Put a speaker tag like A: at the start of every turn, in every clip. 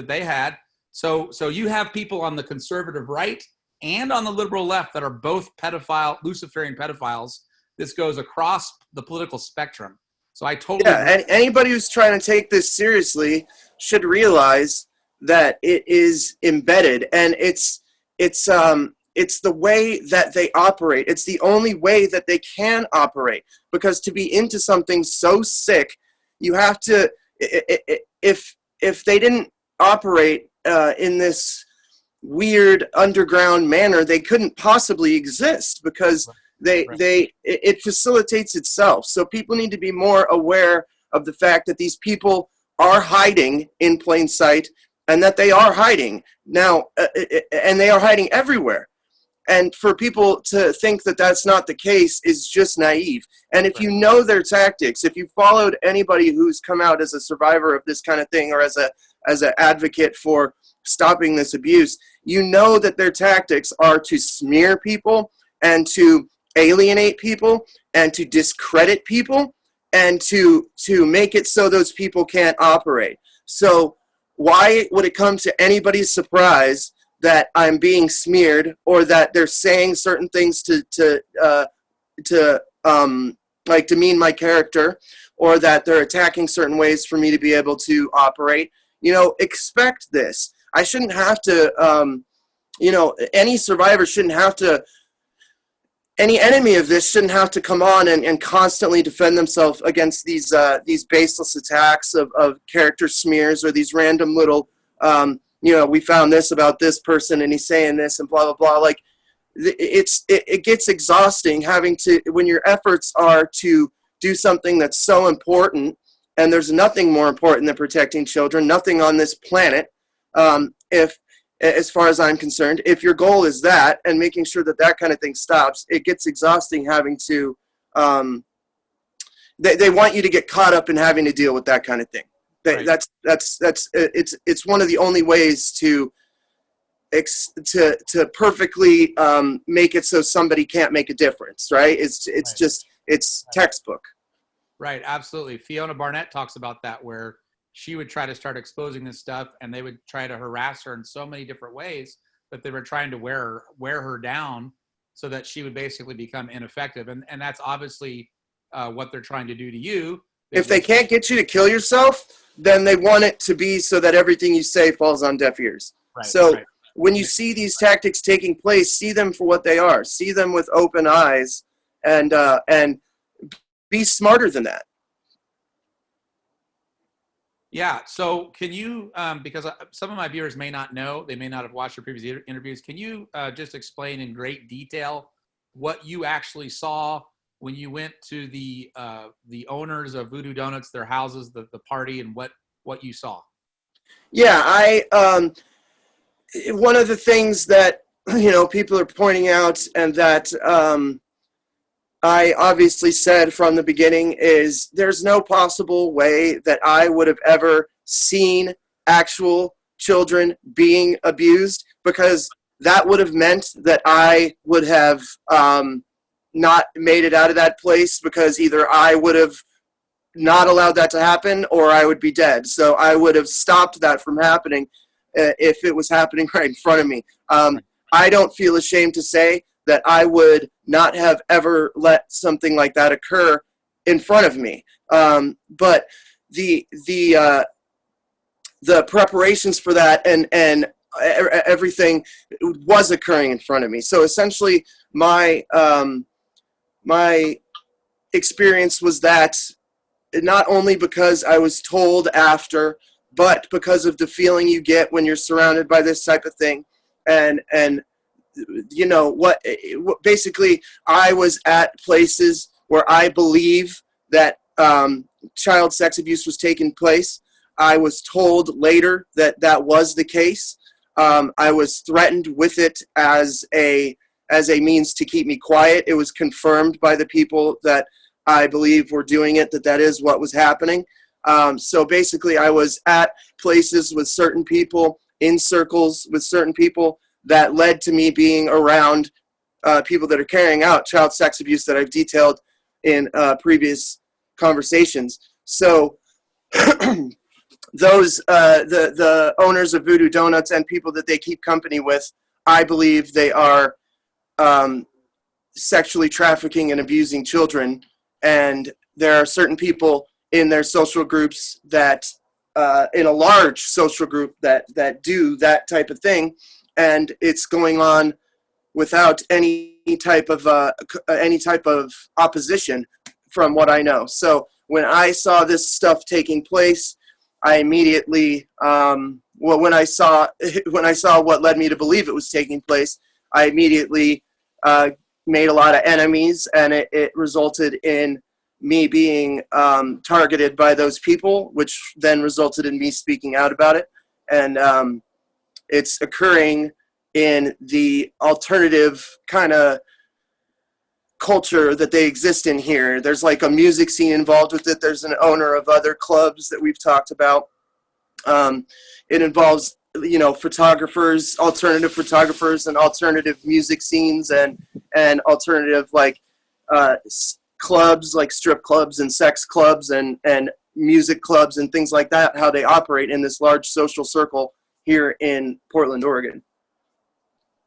A: they had. So you have people on the conservative right and on the liberal left that are both Luciferian pedophiles. This goes across the political spectrum. So I totally
B: agree. And anybody who's trying to take this seriously should realize that it is embedded, and it's the way that they operate. It's the only way that they can operate, because to be into something so sick, you have to, if they didn't operate in this weird underground manner, they couldn't possibly exist, because it facilitates itself. So people need to be more aware of the fact that these people are hiding in plain sight, and that they are hiding now, and they are hiding everywhere. And for people to think that that's not the case is just naive. And if you know their tactics, if you followed anybody who's come out as a survivor of this kind of thing, or as an advocate for stopping this abuse, you know that their tactics are to smear people, and to alienate people, and to discredit people, and to make it so those people can't operate. So why would it come to anybody's surprise that I'm being smeared, or that they're saying certain things to like demean my character, or that they're attacking certain ways for me to be able to operate? Expect this. I shouldn't have to, any survivor shouldn't have to, any enemy of this shouldn't have to come on and constantly defend themselves against these baseless attacks of character smears, or these random little, we found this about this person and he's saying this and blah, blah, blah. Like, it gets exhausting having to, when your efforts are to do something that's so important, and there's nothing more important than protecting children, nothing on this planet, as far as I'm concerned. If your goal is that, and making sure that kind of thing stops, it gets exhausting having to, they want you to get caught up in having to deal with that kind of thing. Right. It's one of the only ways to perfectly make it so somebody can't make a difference, right? It's textbook.
A: Right, absolutely. Fiona Barnett talks about that, where she would try to start exposing this stuff, and they would try to harass her in so many different ways that they were trying to wear her down, so that she would basically become ineffective. And that's obviously what they're trying to do to you.
B: If they can't get you to kill yourself, then they want it to be so that everything you say falls on deaf ears. Right, so when you see these tactics taking place, see them for what they are. See them with open eyes, and be smarter than that.
A: Yeah. So can you, because some of my viewers may not know, they may not have watched your previous interviews, can you just explain in great detail what you actually saw when you went to the owners of Voodoo Donuts, their houses, the party, and what you saw?
B: Yeah, one of the things that, people are pointing out, and that I obviously said from the beginning, is there's no possible way that I would have ever seen actual children being abused, because that would have meant that I would have not made it out of that place, because either I would have not allowed that to happen, or I would be dead. So I would have stopped that from happening if it was happening right in front of me. I don't feel ashamed to say that I would not have ever let something like that occur in front of me. But the preparations for that and everything was occurring in front of me. So essentially, my experience was that, not only because I was told after, but because of the feeling you get when you're surrounded by this type of thing. And basically, I was at places where I believe that child sex abuse was taking place. I was told later that that was the case. I was threatened with it as a means to keep me quiet. It was confirmed by the people that I believe were doing it, that is what was happening. So basically, I was at places with certain people, in circles with certain people, that led to me being around people that are carrying out child sex abuse that I've detailed in previous conversations. So those the owners of Voodoo Donuts and people that they keep company with, I believe they are sexually trafficking and abusing children. And there are certain people in their social groups that, in a large social group, that do that type of thing, and it's going on without any type of opposition, from what I know. So when I saw this stuff taking place, I immediately, when I saw what led me to believe it was taking place, I immediately made a lot of enemies, and it resulted in me being targeted by those people, which then resulted in me speaking out about it. And it's occurring in the alternative kind of culture that they exist in here. There's like a music scene involved with it. There's an owner of other clubs that we've talked about. It involves, photographers, alternative photographers, and alternative music scenes, and alternative clubs, like strip clubs and sex clubs and music clubs and things like that, how they operate in this large social circle here in Portland, Oregon.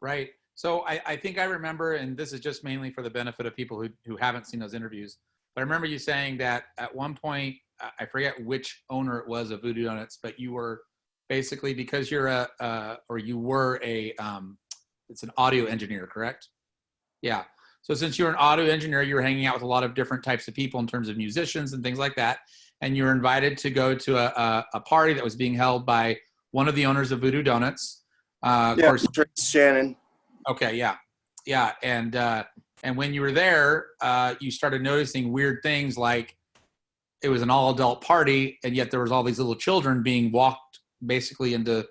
A: Right. So I think I remember, and this is just mainly for the benefit of people who haven't seen those interviews, but I remember you saying that at one point, I forget which owner it was of Voodoo Donuts, but you were basically, because you're it's an audio engineer, correct? Yeah. So since you're an audio engineer, you were hanging out with a lot of different types of people in terms of musicians and things like that. And you were invited to go to a party that was being held by one of the owners of Voodoo Donuts. Of course,
B: Shannon.
A: Okay, yeah, and when you were there, you started noticing weird things, like it was an all-adult party, and yet there was all these little children being walked basically into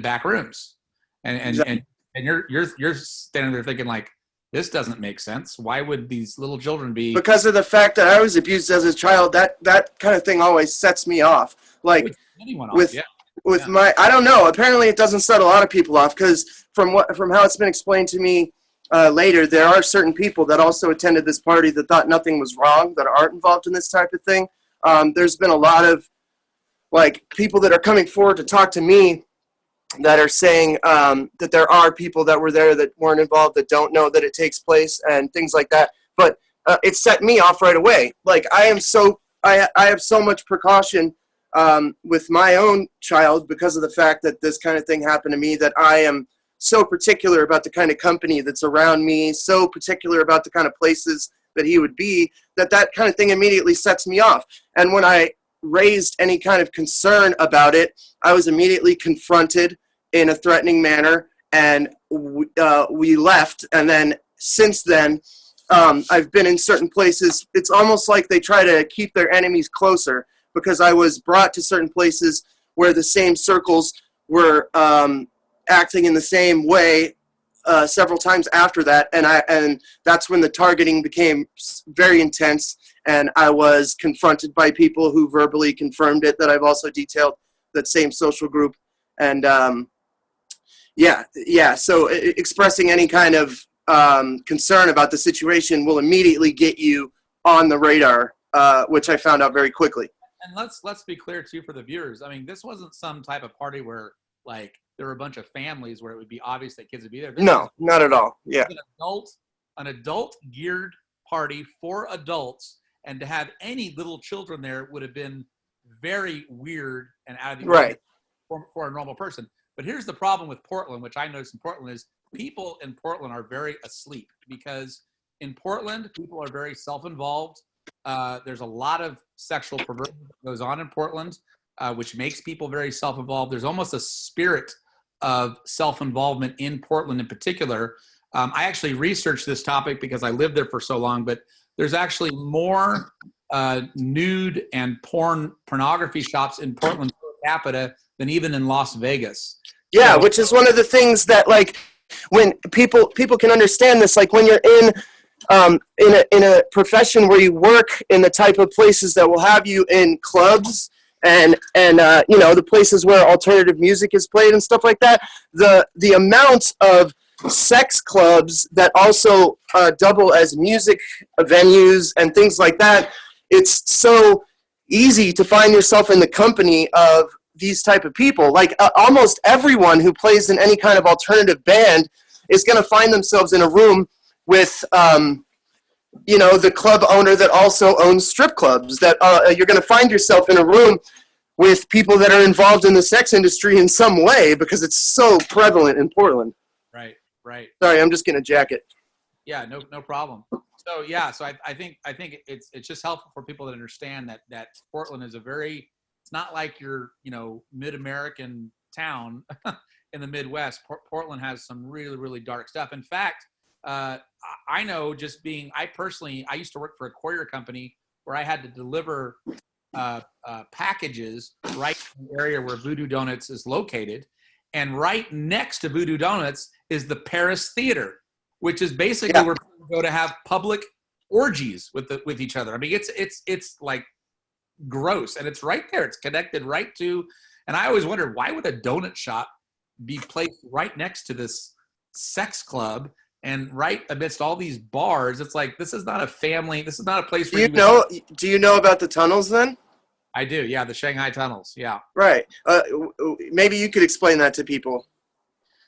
A: back rooms, and
B: Exactly.
A: and you're standing there thinking, like, this doesn't make sense. Why would these little children be?
B: Because of the fact that I was abused as a child, that kind of thing always sets me off. Like
A: anyone
B: with
A: off? Yeah.
B: with my, I don't know. Apparently, it doesn't set a lot of people off, because from how it's been explained to me later, there are certain people that also attended this party that thought nothing was wrong, that aren't involved in this type of thing. There's been a lot of people that are coming forward to talk to me that are saying that there are people that were there that weren't involved, that don't know that it takes place and things like that. But it set me off right away. Like I have so much precaution with my own child because of the fact that this kind of thing happened to me, that I am so particular about the kind of company that's around me, so particular about the kind of places that he would be, that kind of thing immediately sets me off. And when I raised any kind of concern about it, I was immediately confronted in a threatening manner, and we left. And then since then, I've been in certain places. It's almost like they try to keep their enemies closer, because I was brought to certain places where the same circles were acting in the same way several times after that, and that's when the targeting became very intense, and I was confronted by people who verbally confirmed it, that I've also detailed that same social group. And so expressing any kind of concern about the situation will immediately get you on the radar, which I found out very quickly.
A: And let's be clear too for the viewers. I mean, this wasn't some type of party where like there were a bunch of families where it would be obvious that kids would be there.
B: No, not at all. Yeah,
A: an adult geared party for adults, and to have any little children there would have been very weird and out of the ordinary for a normal person. But here's the problem with Portland, which I noticed in Portland, is people in Portland are very asleep, because in Portland, people are very self-involved. There's a lot of sexual perversion that goes on in Portland, which makes people very self-involved. There's almost a spirit of self-involvement in Portland in particular. I actually researched this topic because I lived there for so long, but there's actually more nude and pornography shops in Portland per capita than even in Las Vegas.
B: Yeah, which is one of the things that, like, when people can understand this, like when you're in a profession where you work in the type of places that will have you in clubs and the places where alternative music is played and stuff like that, the amount of sex clubs that also double as music venues and things like that, it's so easy to find yourself in the company of these type of people. Like almost everyone who plays in any kind of alternative band is going to find themselves in a room with the club owner that also owns strip clubs. That you're going to find yourself in a room with people that are involved in the sex industry in some way because it's so prevalent in Portland.
A: Right, right.
B: Sorry, I'm just getting a jacket.
A: Yeah, no problem. So yeah, so I think it's just helpful for people to understand that Portland is it's not like your mid-American town in the Midwest. Portland has some really, really dark stuff. In fact, I know I used to work for a courier company where I had to deliver packages right in the area where Voodoo Donuts is located. And right next to Voodoo Donuts is the Paris Theater, which is basically where people go to have public orgies with each other. I mean, it's like gross, and it's right there. It's connected right to, and I always wondered, why would a donut shop be placed right next to this sex club and right amidst all these bars? It's like, this is not a family. This is not a place where
B: do you know about the tunnels then?
A: I do. Yeah. The Shanghai tunnels. Yeah.
B: Right. Maybe you could explain that to people.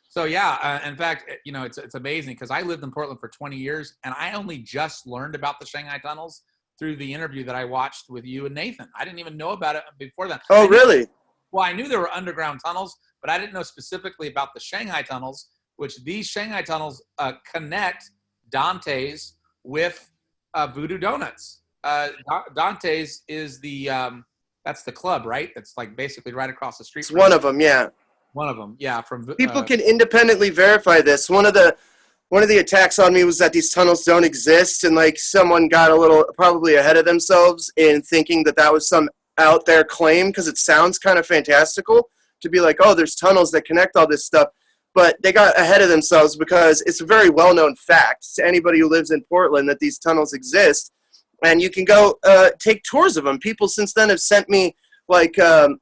A: So yeah, in fact, it's amazing because I lived in Portland for 20 years and I only just learned about the Shanghai tunnels through the interview that I watched with you and Nathan. I didn't even know about it before then.
B: Oh, really?
A: Well, I knew there were underground tunnels, but I didn't know specifically about the Shanghai tunnels, which these Shanghai tunnels connect Dante's with Voodoo Donuts. Dante's is that's the club, right? It's like basically right across the street.
B: It's one of them, yeah.
A: One of them, yeah.
B: People can independently verify this. One of the attacks on me was that these tunnels don't exist, and like someone got a little probably ahead of themselves in thinking that was some out there claim because it sounds kind of fantastical to be like, oh, there's tunnels that connect all this stuff. But they got ahead of themselves because it's a very well-known fact to anybody who lives in Portland that these tunnels exist. And you can go take tours of them. People since then have sent me like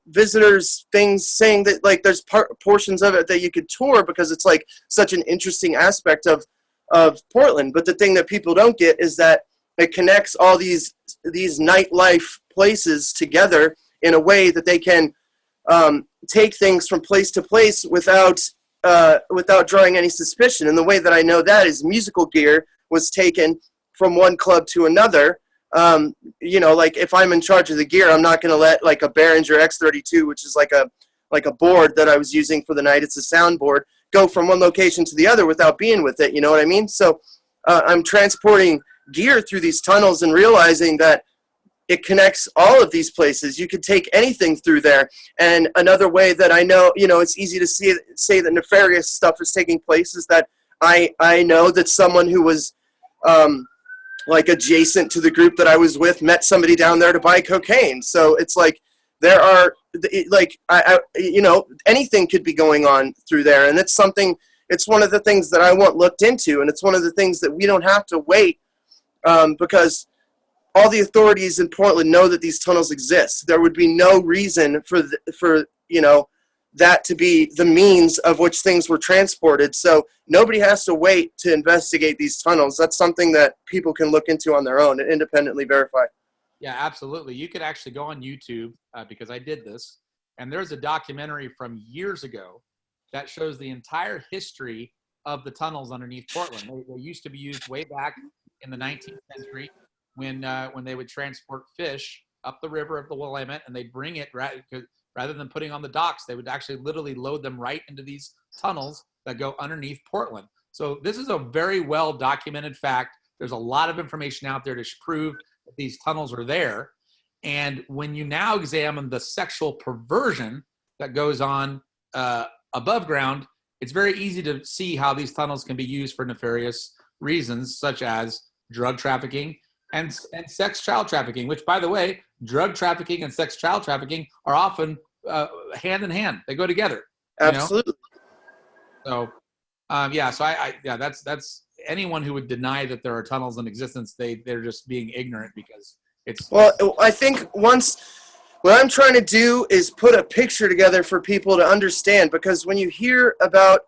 B: visitors things saying that like there's portions of it that you could tour because it's like such an interesting aspect of Portland. But the thing that people don't get is that it connects all these nightlife places together in a way that they can take things from place to place without drawing any suspicion. And the way that I know that is musical gear was taken from one club to another. Like if I'm in charge of the gear, I'm not going to let like a Behringer X32, which is like a board that I was using for the night. It's a soundboard, go from one location to the other without being with it. You know what I mean? So I'm transporting gear through these tunnels and realizing that it connects all of these places. You could take anything through there. And another way that I know, it's easy to say that nefarious stuff is taking place is that I know that someone who was like adjacent to the group that I was with met somebody down there to buy cocaine. So it's like there are like anything could be going on through there, and it's one of the things that I want looked into, and it's one of the things that we don't have to wait because all the authorities in Portland know that these tunnels exist. There would be no reason for that to be the means of which things were transported. So nobody has to wait to investigate these tunnels. That's something that people can look into on their own and independently verify.
A: Yeah, absolutely. You could actually go on YouTube because I did this, and there's a documentary from years ago that shows the entire history of the tunnels underneath Portland. They used to be used way back in the 19th century when they would transport fish up the river of the Willamette, and they'd bring it rather than putting on the docks, they would actually literally load them right into these tunnels that go underneath Portland. So this is a very well documented fact. There's a lot of information out there to prove that these tunnels are there. And when you now examine the sexual perversion that goes on above ground, it's very easy to see how these tunnels can be used for nefarious reasons, such as drug trafficking and sex child trafficking, which, by the way, drug trafficking and sex child trafficking are often hand in hand. They go together.
B: Absolutely.
A: So, that's anyone who would deny that there are tunnels in existence. They're just being ignorant because it's.
B: Well, I think what I'm trying to do is put a picture together for people to understand, because when you hear about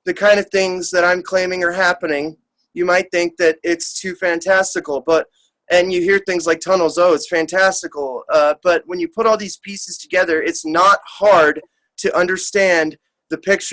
B: the kind of things that I'm claiming are happening, you might think that it's too fantastical, but and you hear things like tunnels. Oh, it's fantastical. But when you put all these pieces together, it's not hard to understand the picture